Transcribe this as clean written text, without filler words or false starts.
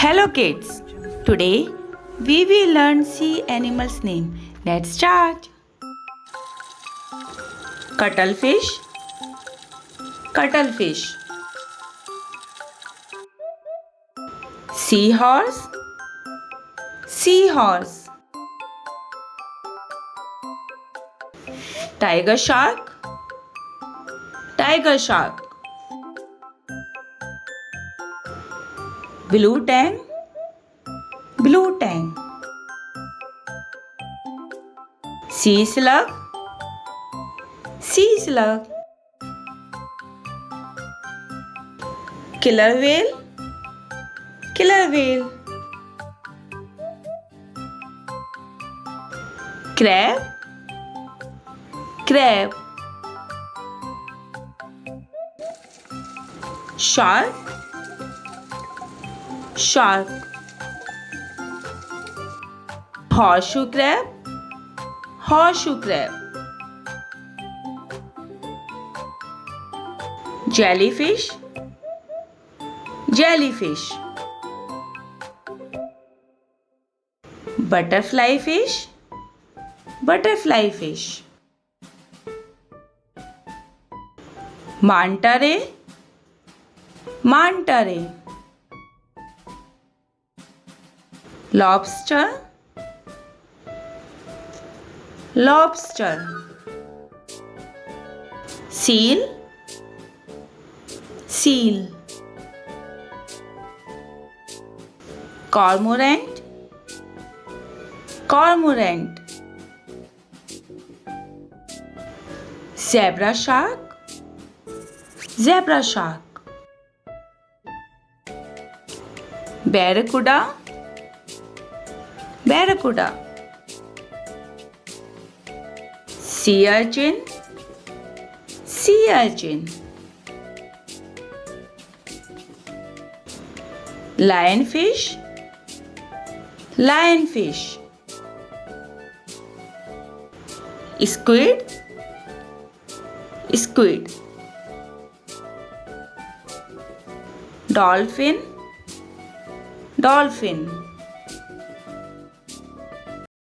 Hello kids. Today we will learn sea animals name. Let's start. Cuttlefish. Cuttlefish. Seahorse. Seahorse. Tiger shark. Tiger shark. Blue tang. Blue tang. Sea slug. Sea slug. Killer whale. Killer whale. Crab. Crab. Shark. Shark. Horseshoe crab. Horseshoe crab. Jellyfish. Jellyfish. Butterfly fish. Butterfly fish. Manta ray. Manta ray. Lobster. Lobster. Seal. Seal. Cormorant. Cormorant. Zebra shark. Zebra shark. Barracuda. Barracuda. Sea urchin. Sea urchin. Lionfish. Lionfish. Squid. Squid. Dolphin. Dolphin.